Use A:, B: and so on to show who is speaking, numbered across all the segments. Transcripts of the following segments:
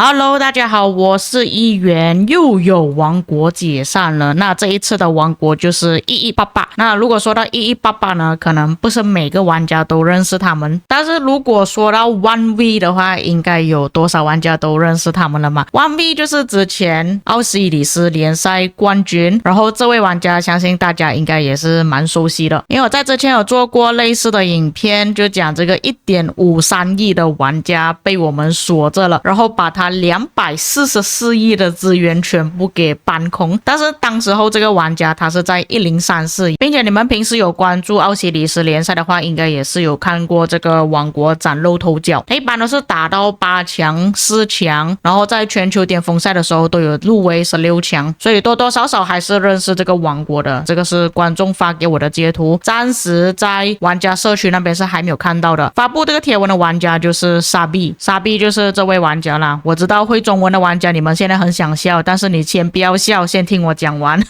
A: Hello， 大家好，我是议员，又有王国解散了。那这一次的王国就是1188。那如果说到1188呢，可能不是每个玩家都认识他们，但是如果说到 1V 的话，应该有多少玩家都认识他们了嘛？ 1V 就是之前奥西里斯联赛冠军，然后这位玩家相信大家应该也是蛮熟悉的，因为我在之前有做过类似的影片，就讲这个 1.53 亿的玩家被我们锁着了，然后把他244亿的资源全部给搬空。但是当时候这个玩家他是在1034，并且你们平时有关注奥西里斯联赛的话，应该也是有看过这个王国崭露头角，一般都是打到8强4强，然后在全球巅峰赛的时候都有入围16强，所以多多少少还是认识这个王国的。这个是观众发给我的截图，暂时在玩家社区那边是还没有看到的。发布这个贴文的玩家就是沙币就是这位玩家啦。我知道会中文的玩家你们现在很想笑，但是你先不要笑，先听我讲完。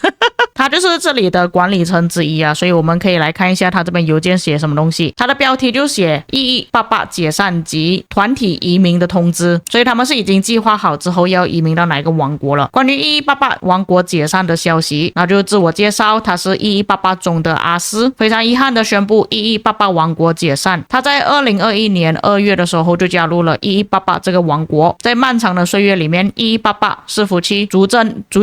A: 他就是这里的管理层之一啊，所以我们可以来看一下他这边邮件写什么东西。他的标题就写1188解散及团体移民的通知，所以他们是已经计划好之后要移民到哪一个王国了。关于1188王国解散的消息，那就自我介绍，他是1188中的阿斯，非常遗憾的宣布1188王国解散。他在2021年2月的时候就加入了1188这个王国，在漫长的岁月里面，1188伺服器逐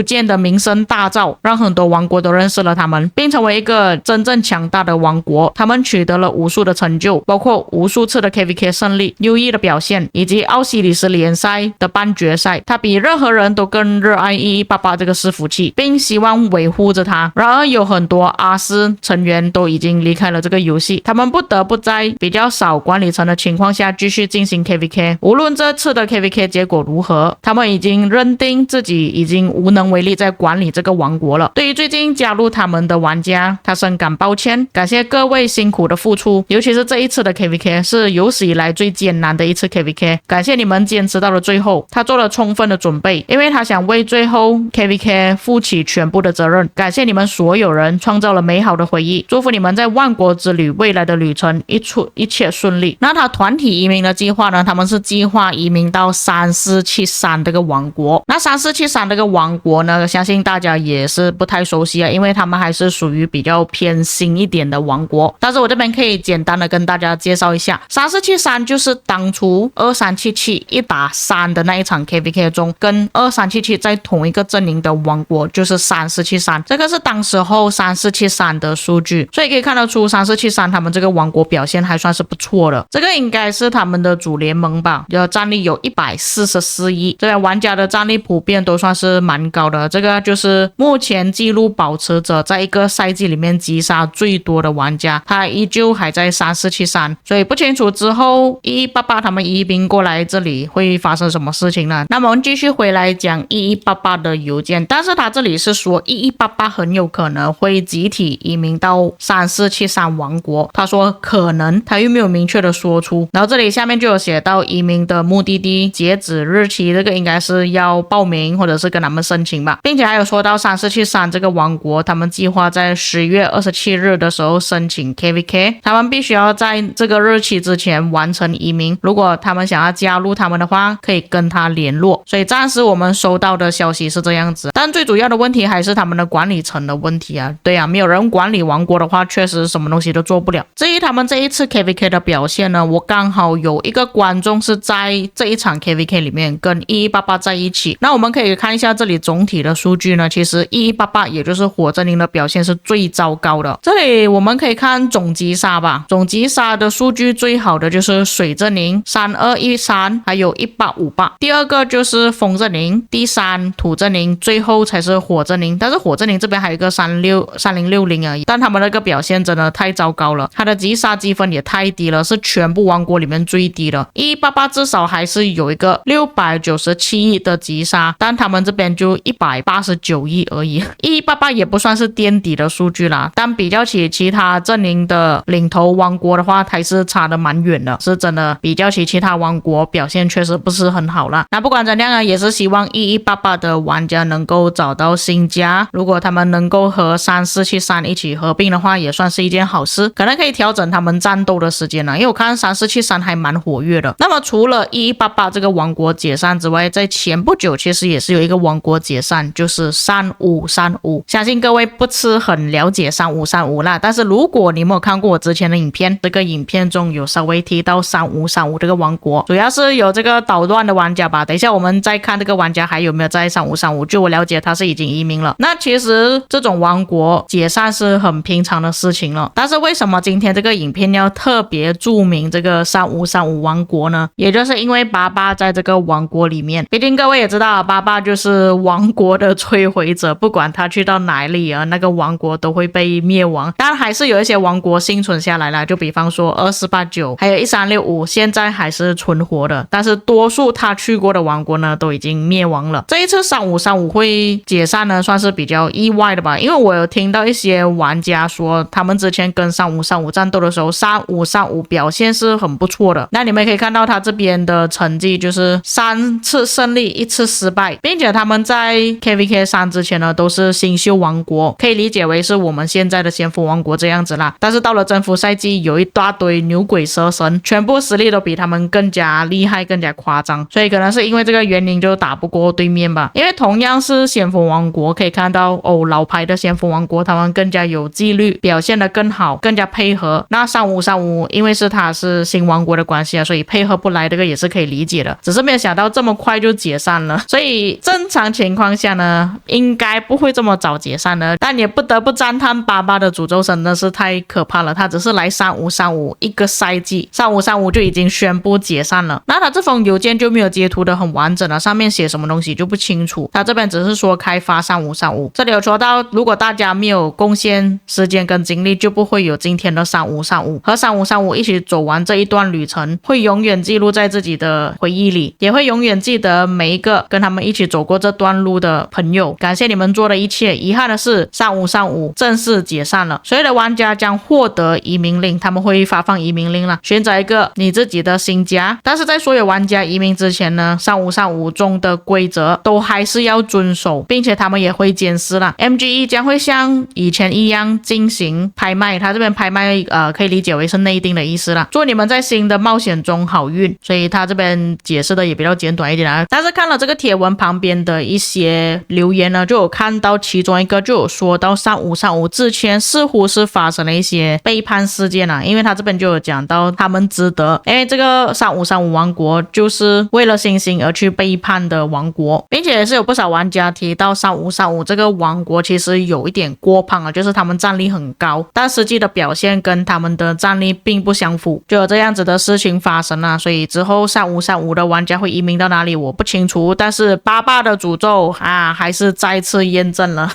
A: 渐的名声大噪，让很多王国都认识了他们，并成为一个真正强大的王国。他们取得了无数的成就，包括无数次的 KVK 胜利、优异的表现，以及奥西里斯联赛的半决赛。他比任何人都更热爱1188这个伺服器，并希望维护着它。然而有很多阿斯成员都已经离开了这个游戏，他们不得不在比较少管理层的情况下继续进行 KVK。无论这次的 KVK 结果如何，他们已经认定自己已经无能为力在管理这个王国了。对于最近加入他们的玩家，他深感抱歉，感谢各位辛苦的付出，尤其是这一次的 KVK 是有史以来最艰难的一次 KVK， 感谢你们坚持到了最后。他做了充分的准备，因为他想为最后 KVK 负起全部的责任。感谢你们所有人创造了美好的回忆，祝福你们在万国之旅未来的旅程一切顺利。那他团体移民的计划呢，他们是计划移民到3473这个王国。那3473这个王国呢，相信大家也是不太熟悉啊，因为他们还是属于比较偏新一点的王国。但是我这边可以简单的跟大家介绍一下，3473就是当初23771打3的那一场 KVK 中，跟2377在同一个阵营的王国就是3473，这个是当时候3473的数据，所以可以看得出3473他们这个王国表现还算是不错的。这个应该是他们的主联盟吧，战力有144亿，这边玩家的战力普遍都算是蛮高的。这个就是目前纪录保持者在一个赛季里面击杀最多的玩家，他依旧还在3473，所以不清楚之后1188他们移民过来这里会发生什么事情呢？那么我们继续回来讲1188的邮件，但是他这里是说1188很有可能会集体移民到3473王国，他说可能，他又没有明确的说出。然后这里下面就有写到移民的目的地、截止日期，这个应该是要报名或者是跟他们申请吧，并且还有说到3473这个王国，他们计划在10月27日的时候申请 KVK， 他们必须要在这个日期之前完成移民，如果他们想要加入他们的话，可以跟他联络。所以暂时我们收到的消息是这样子，但最主要的问题还是他们的管理层的问题啊。对啊，没有人管理王国的话，确实什么东西都做不了。至于他们这一次 KVK 的表现呢，我刚好有一个观众是在这一场 KVK 里面跟1188在一起，那我们可以看一下这里总体的数据呢，其实1188也就是火阵营的表现是最糟糕的。这里我们可以看总击杀吧，总击杀的数据最好的就是水阵营3213还有1858，第二个就是风阵营，第三土阵营，最后才是火阵营。但是火阵营这边还有一个3060而已，但他们那个表现真的太糟糕了，他的击杀积分也太低了，是全部王国里面最低的。1188至少还是有一个697亿的击杀，但他们这边就189亿而已。1188 1188也不算是垫底的数据啦，但比较起其他阵营的领头王国的话，还是差得蛮远的，是真的比较起其他王国表现确实不是很好啦。那不管怎样啊，也是希望1188的玩家能够找到新家，如果他们能够和3473一起合并的话，也算是一件好事，可能可以调整他们战斗的时间了，因为我看3473还蛮活跃的。那么除了1188这个王国解散之外，在前不久其实也是有一个王国解散，就是3535。相信各位不是很了解3535啦，但是如果你没有看过我之前的影片，这个影片中有稍微提到3535这个王国，主要是有这个捣乱的玩家吧。等一下我们再看这个玩家还有没有在3535，据我了解他是已经移民了。那其实这种王国解散是很平常的事情了，但是为什么今天这个影片要特别注明这个3535王国呢？也就是因为88在这个王国里面，毕竟各位也知道88就是王国的摧毁者，不管他去到哪里啊，那个王国都会被灭亡。当然还是有一些王国幸存下来了，就比方说2489还有1365现在还是存活的，但是多数他去过的王国呢都已经灭亡了。这一次3535会解散呢算是比较意外的吧，因为我有听到一些玩家说他们之前跟3535战斗的时候3535表现是很不错的，那你们可以看到他这边的成绩就是3次胜利1次失败，并且他们在 KVK 3之前呢都是新秀王国，可以理解为是我们现在的先锋王国这样子啦。但是到了征服赛季有一大堆牛鬼蛇神，全部实力都比他们更加厉害更加夸张，所以可能是因为这个原因就打不过对面吧。因为同样是先锋王国，可以看到老牌的先锋王国他们更加有纪律，表现得更好，更加配合。那3535因为是他是新王国的关系啊，所以配合不来，这个也是可以理解的，只是没有想到这么快就解散了。所以正常情况下呢应该不会这么早解散的，但也不得不赞叹88的诅咒神真的是太可怕了，他只是来3535一个赛季，3535就已经宣布解散了。那他这封邮件就没有截图的很完整了，上面写什么东西就不清楚，他这边只是说开发3535，这里有说到如果大家没有贡献时间跟精力，就不会有今天的3535，和3535一起走完这一段旅程，会永远记录在自己的回忆里，也会永远记得每一个跟他们一起走过这段路的朋友，感谢你们做的一切。遗憾的是3535正式解散了，所有的玩家将获得移民令，他们会发放移民令啦，选择一个你自己的新家。但是在所有玩家移民之前呢，3535中的规则都还是要遵守，并且他们也会监视啦。MGE 将会像以前一样进行拍卖，他这边拍卖可以理解为是内定的意思啦，祝你们在新的冒险中好运，所以他这边解释的也比较简短一点啦。但是看了这个贴文旁边的一些留言呢，就有看到其中一个就有说到3535之前似乎是发生了一些背叛事件因为他这边就有讲到他们值得，因为这个3535王国就是为了星星而去背叛的王国，并且也是有不少玩家提到3535这个王国其实有一点过胖就是他们战力很高，但实际的表现跟他们的战力并不相符，就有这样子的事情发生所以之后3535的玩家会移民到哪里我不清楚，但是88的诅咒还是再次验证了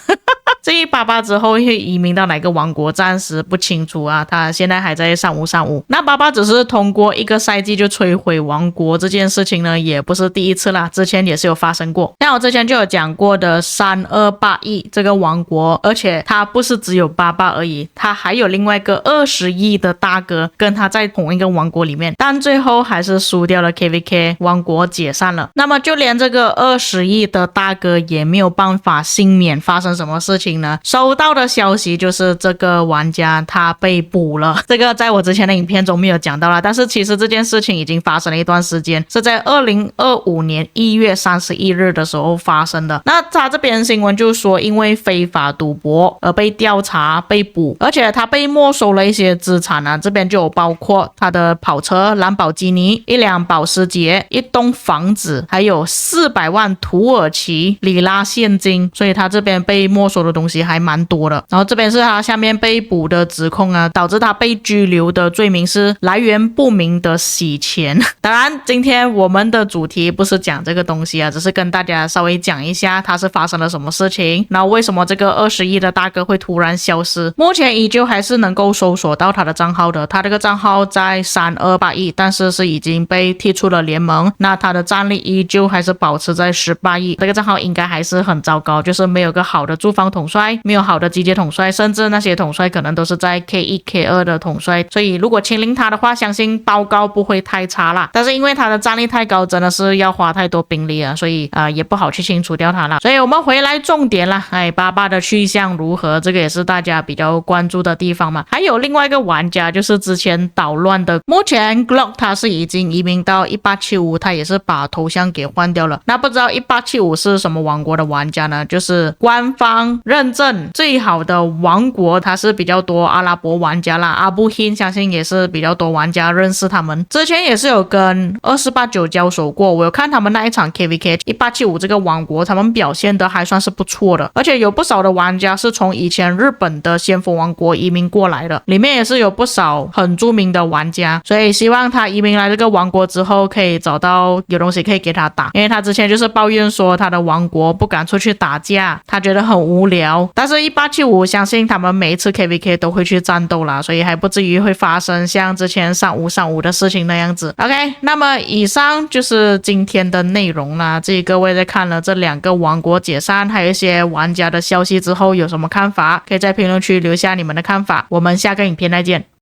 A: 至于88之后会移民到哪个王国暂时不清楚他现在还在3535。那88只是通过一个赛季就摧毁王国这件事情呢也不是第一次啦，之前也是有发生过。像我之前就有讲过的3281这个王国，而且它不是只有88而已，它还有另外一个20亿的大哥跟他在同一个王国里面，但最后还是输掉了 KVK 王国解散了。那么就连这个20亿的大哥也没有办法幸免，发生什么事情呢？收到的消息就是这个玩家他被捕了，这个在我之前的影片中没有讲到啦，但是其实这件事情已经发生了一段时间，是在2025年1月31日的时候发生的。那他这边新闻就说因为非法赌博而被调查被捕，而且他被没收了一些资产这边就有包括他的跑车兰博基尼、一辆保时捷、一栋房子，还有400万土耳其里拉现金，所以他这边被没收的东西还蛮多的。然后这边是他下面被捕的指控导致他被拘留的罪名是来源不明的洗钱当然今天我们的主题不是讲这个东西只是跟大家稍微讲一下他是发生了什么事情，然后为什么这个20亿的大哥会突然消失。目前依旧还是能够搜索到他的账号的，他这个账号在3281亿，但是已经被踢出了联盟，那他的战力依旧还是保持在18亿，这个账号应该还是很糟糕，就是没有个好的住房统帅，没有好的机械统帅，甚至那些统帅可能都是在 K1、K2 的统帅，所以如果清零他的话，相信报告不会太差啦。但是因为他的战力太高，真的是要花太多兵力啊，所以也不好去清除掉他啦。所以我们回来重点啦，爸爸的去向如何，这个也是大家比较关注的地方嘛。还有另外一个玩家就是之前捣乱的，目前 Glock 他是已经移民到1875，他也是把头像给换掉了。那不知道1875是什么王国的玩家呢？就是官方认证最好的王国，他是比较多阿拉伯玩家啦，阿布辛相信也是比较多玩家认识他们。之前也是有跟2489交手过，我有看他们那一场 KVK 1875这个王国，他们表现的还算是不错的，而且有不少的玩家是从以前日本的先锋王国移民过来的，里面也是有不少很著名的玩家，所以希望他移民来这个王国之后可以找到有东西可以给他打，因为他之前就是抱怨说他的王国不敢出去打架，他觉得很无聊。但是1875相信他们每一次 KVK 都会去战斗啦，所以还不至于会发生像之前3535的事情那样子。 OK， 那么以上就是今天的内容啦。至于各位在看了这2个王国解散还有一些玩家的消息之后有什么看法，可以在评论区留下你们的看法，我们下个影片再见。